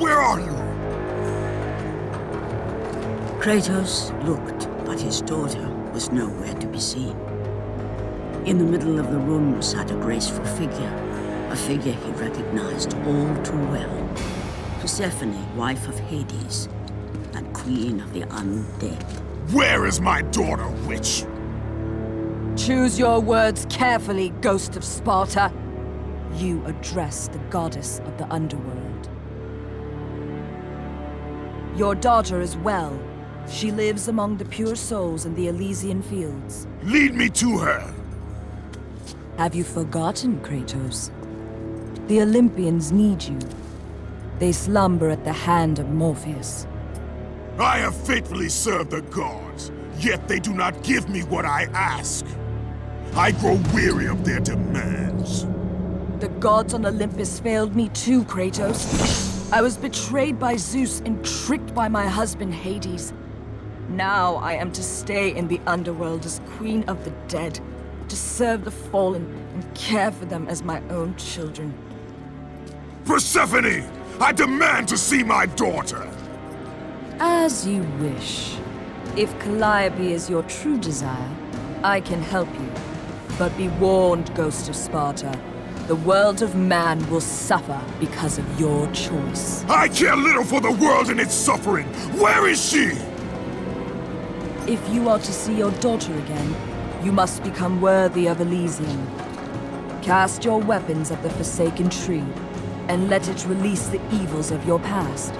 where are you? Kratos looked, but his daughter was nowhere to be seen. In the middle of the room sat a graceful figure, a figure he recognized all too well. Persephone, wife of Hades, and queen of the undead. Where is my daughter, witch? Choose your words carefully, Ghost of Sparta. You address the goddess of the underworld. Your daughter is well. She lives among the pure souls in the Elysian fields. Lead me to her! Have you forgotten, Kratos? The Olympians need you. They slumber at the hand of Morpheus. I have faithfully served the gods, yet they do not give me what I ask. I grow weary of their demands. The gods on Olympus failed me too, Kratos. I was betrayed by Zeus and tricked by my husband Hades. Now I am to stay in the underworld as Queen of the Dead, to serve the fallen and care for them as my own children. Persephone! I demand to see my daughter! As you wish. If Calliope is your true desire, I can help you. But be warned, Ghost of Sparta. The world of man will suffer because of your choice. I care little for the world and its suffering! Where is she? If you are to see your daughter again, you must become worthy of Elysium. Cast your weapons at the Forsaken Tree, and let it release the evils of your past.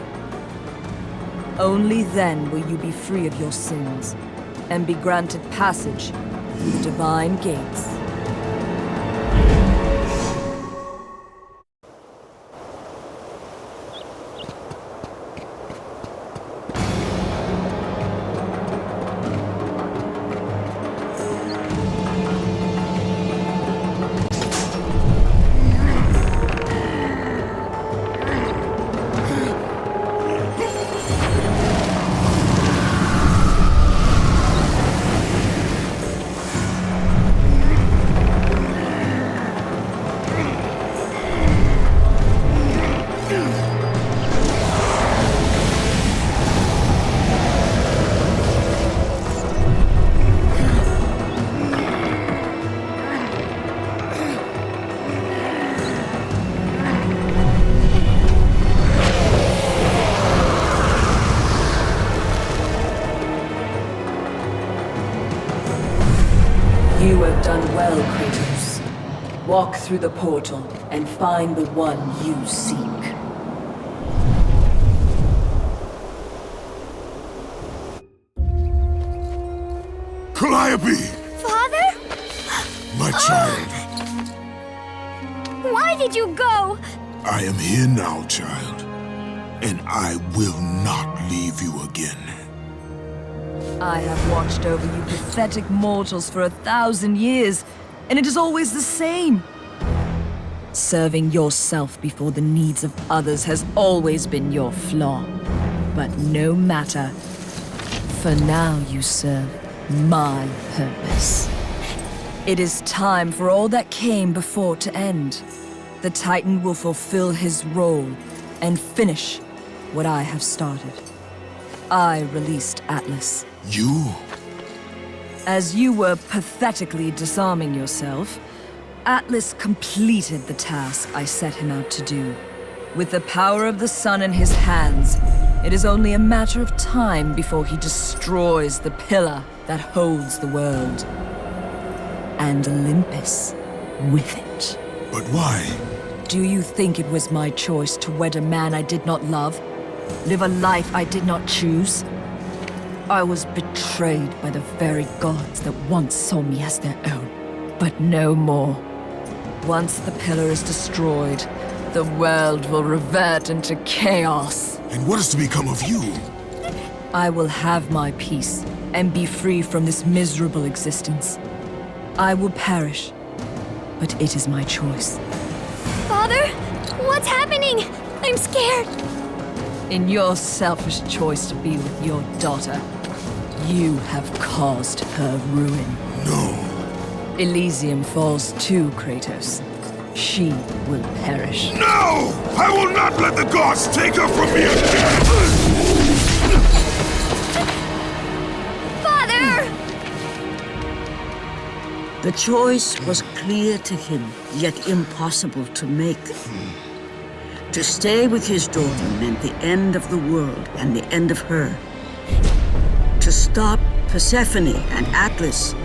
Only then will you be free of your sins, and be granted passage through the divine gates. You have done well, Kratos. Walk through the portal and find the one you seek. Calliope! Father? My child. Why did you go? I am here now, child. And I will not leave you again. I have watched over you pathetic mortals for 1,000 years, and it is always the same. Serving yourself before the needs of others has always been your flaw. But no matter. For now you serve my purpose. It is time for all that came before to end. The Titan will fulfill his role and finish what I have started. I released Atlas. You? As you were pathetically disarming yourself, Atlas completed the task I set him out to do. With the power of the sun in his hands, it is only a matter of time before he destroys the pillar that holds the world. And Olympus with it. But why? Do you think it was my choice to wed a man I did not love? Live a life I did not choose? I was betrayed by the very gods that once saw me as their own, but no more. Once the pillar is destroyed, the world will revert into chaos. And what is to become of you? I will have my peace and be free from this miserable existence. I will perish, but it is my choice. Father? What's happening? I'm scared. In your selfish choice to be with your daughter, you have caused her ruin. No. Elysium falls too, Kratos. she will perish. No! I will not let the gods take her from me again! Father! The choice was clear to him, yet impossible to make. To stay with his daughter meant the end of the world and the end of her. To stop Persephone and Atlas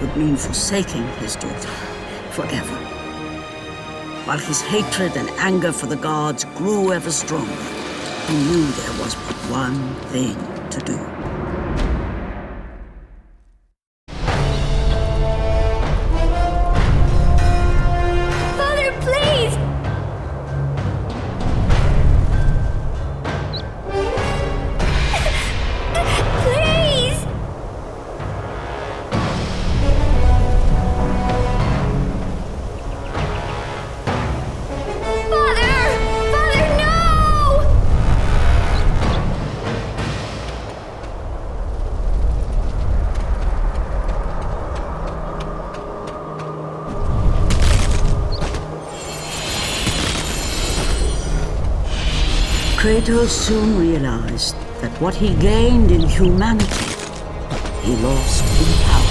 would mean forsaking his daughter forever. While his hatred and anger for the gods grew ever stronger, he knew there was but one thing to do. Father, please! Please! Father! Father, no! Kratos soon realized that what he gained in humanity, he lost in power.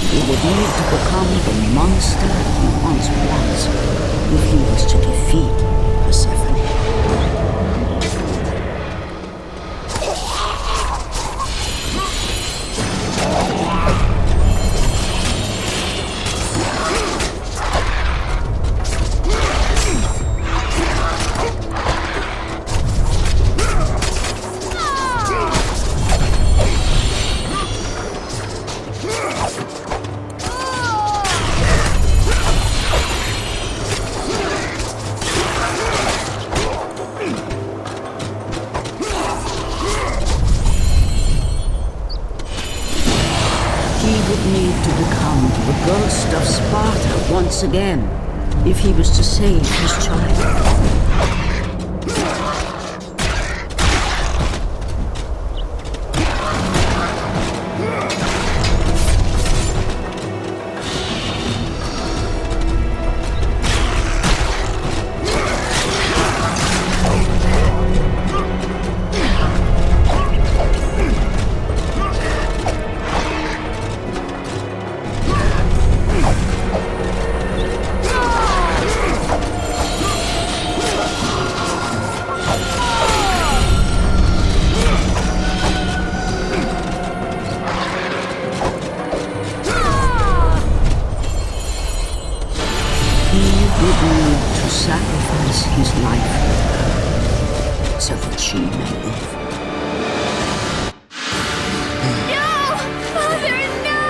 He would need to become the monster he once was if he was to defeat Persephone. Need to become the ghost of Sparta once again if he was to save his child. Sacrifice his life so that she may live. No! Father, no!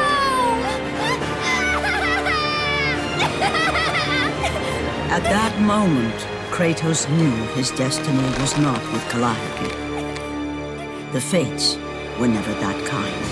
At that moment, Kratos knew his destiny was not with Calliope. The fates were never that kind.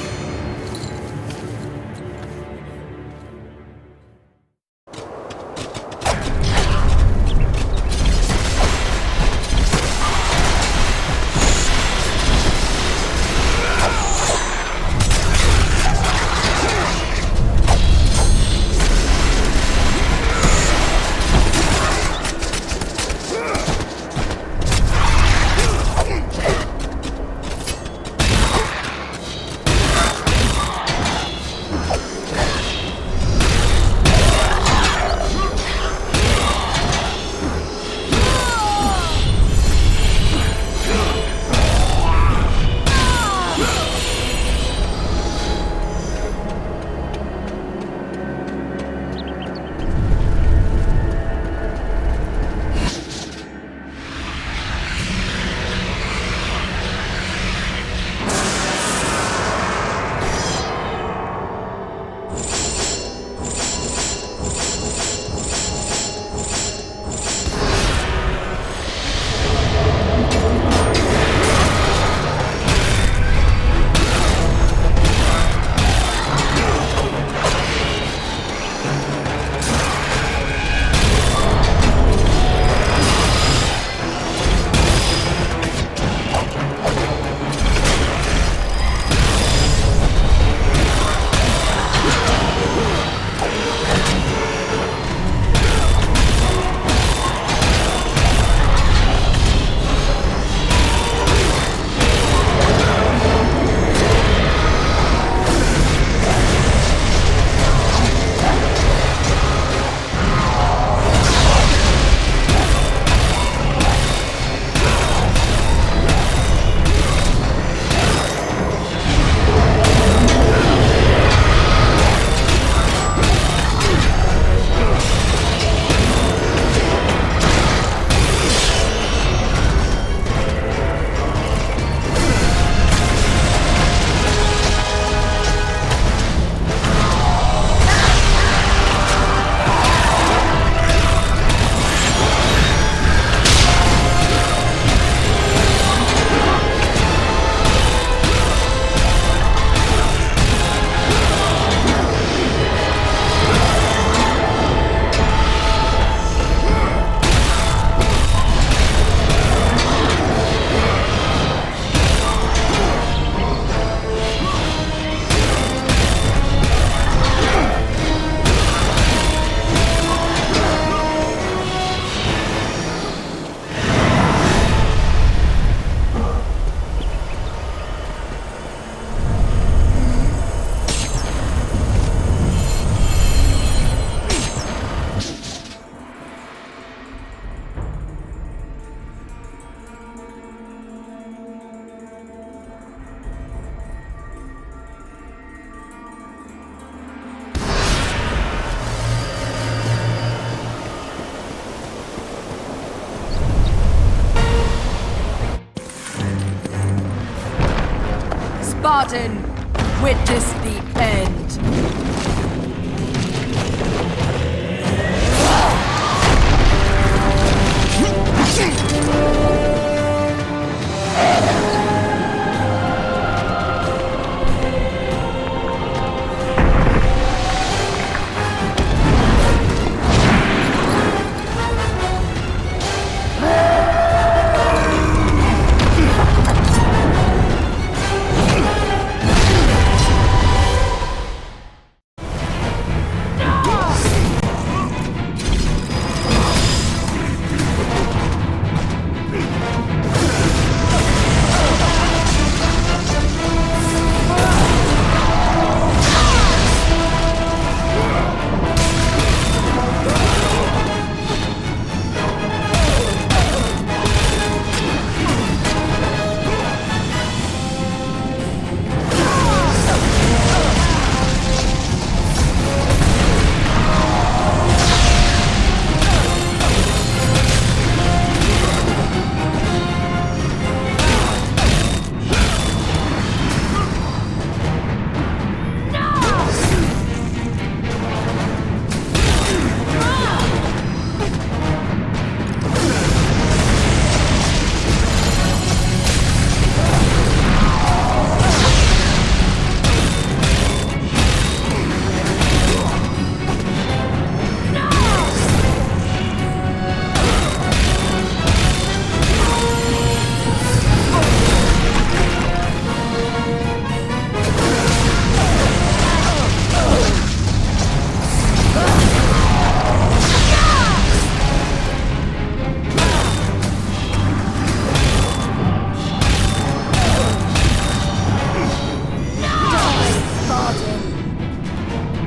Spartan! Witness the end!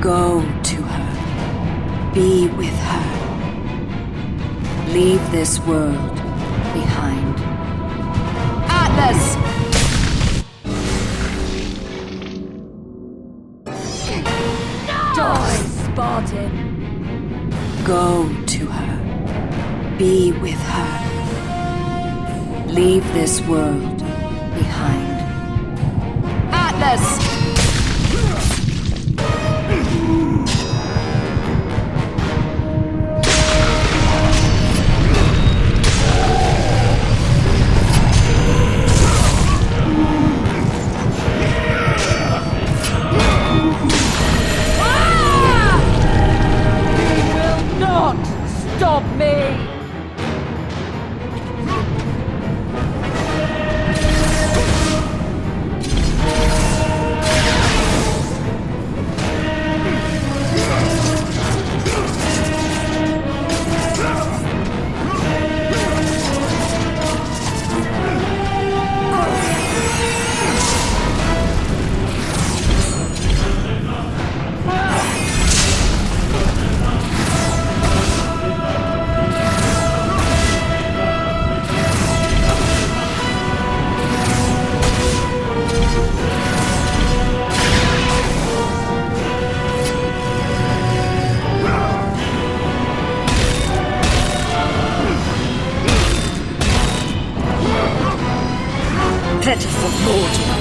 Go to her. Be with her. Leave this world behind. Atlas! Die, Spartan! Go to her. Be with her. Leave this world behind. Atlas! Stop me! Pitiful mortal.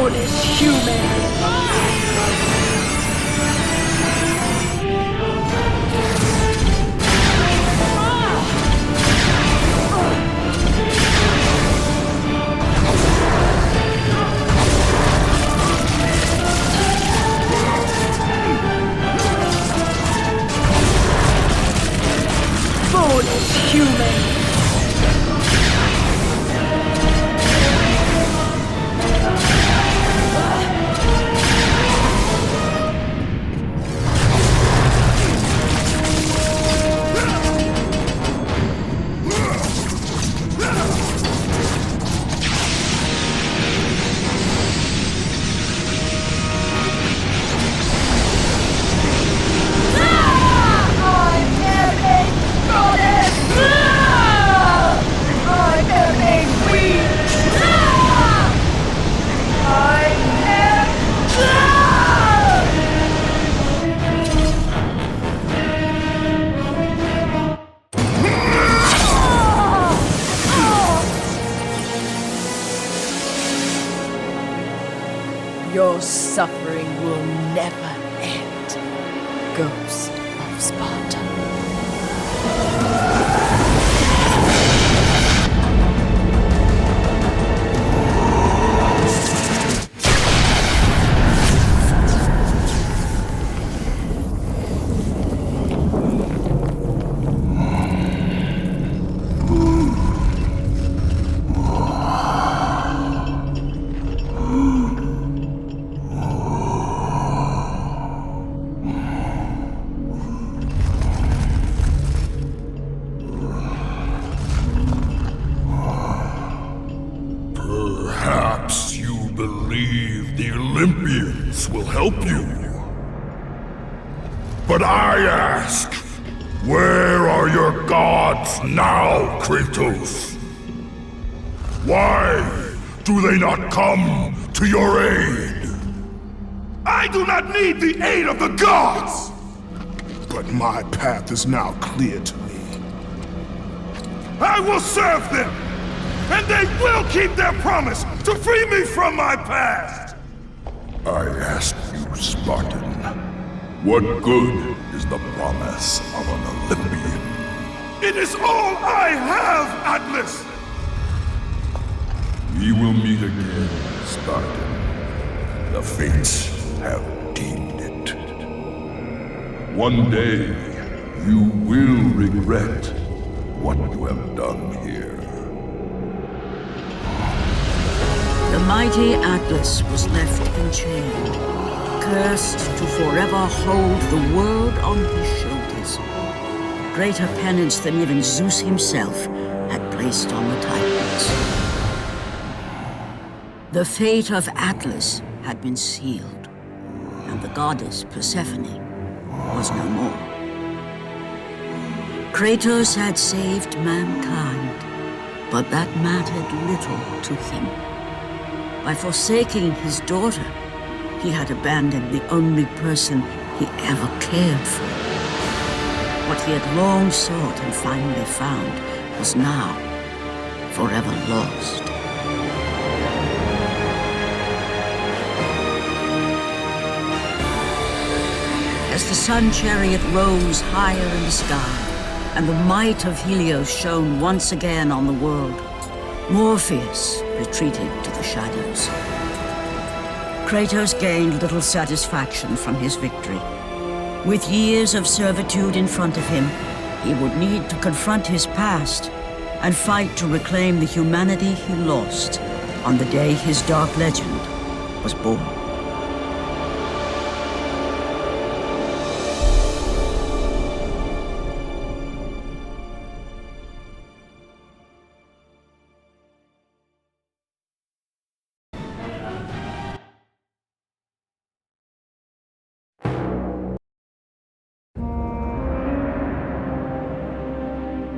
Foolish human! Foolish human! Your suffering will never end, Ghost of Sparta. Perhaps you believe the Olympians will help you. But I ask, where are your gods now, Kratos? Why do they not come to your aid? I do not need the aid of the gods! But my path is now clear to me. I will serve them! And they will keep their promise to free me from my past! I ask you, Spartan, what good is the promise of an Olympian? It is all I have, Atlas! We will meet again, Spartan. The fates have deemed it. One day, you will regret what you have done here. The mighty Atlas was left enchained, cursed to forever hold the world on his shoulders. Greater penance than even Zeus himself had placed on the Titans. The fate of Atlas had been sealed, and the goddess Persephone was no more. Kratos had saved mankind, but that mattered little to him. By forsaking his daughter, he had abandoned the only person he ever cared for. What he had long sought and finally found was now forever lost. As the sun chariot rose higher in the sky, and the might of Helios shone once again on the world, Morpheus retreated to the shadows. Kratos gained little satisfaction from his victory. With years of servitude in front of him, he would need to confront his past and fight to reclaim the humanity he lost on the day his dark legend was born.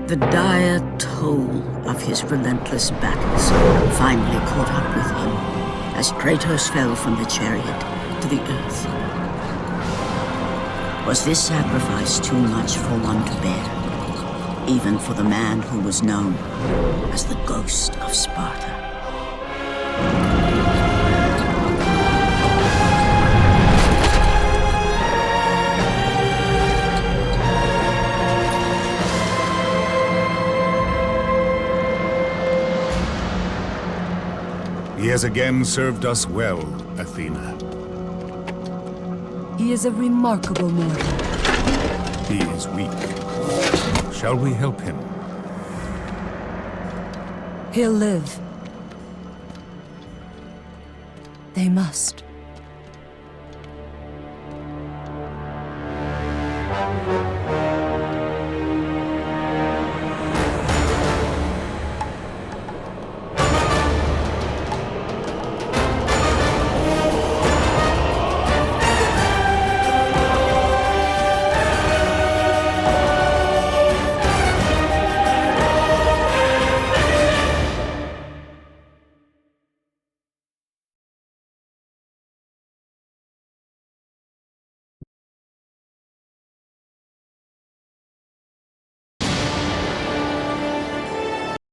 The dire toll of his relentless battles finally caught up with him as Kratos fell from the chariot to the earth. Was this sacrifice too much for one to bear, even for the man who was known as the Ghost of Sparta? has again served us well, Athena. He is a remarkable mortal. He is weak. Shall we help him? He'll live. They must.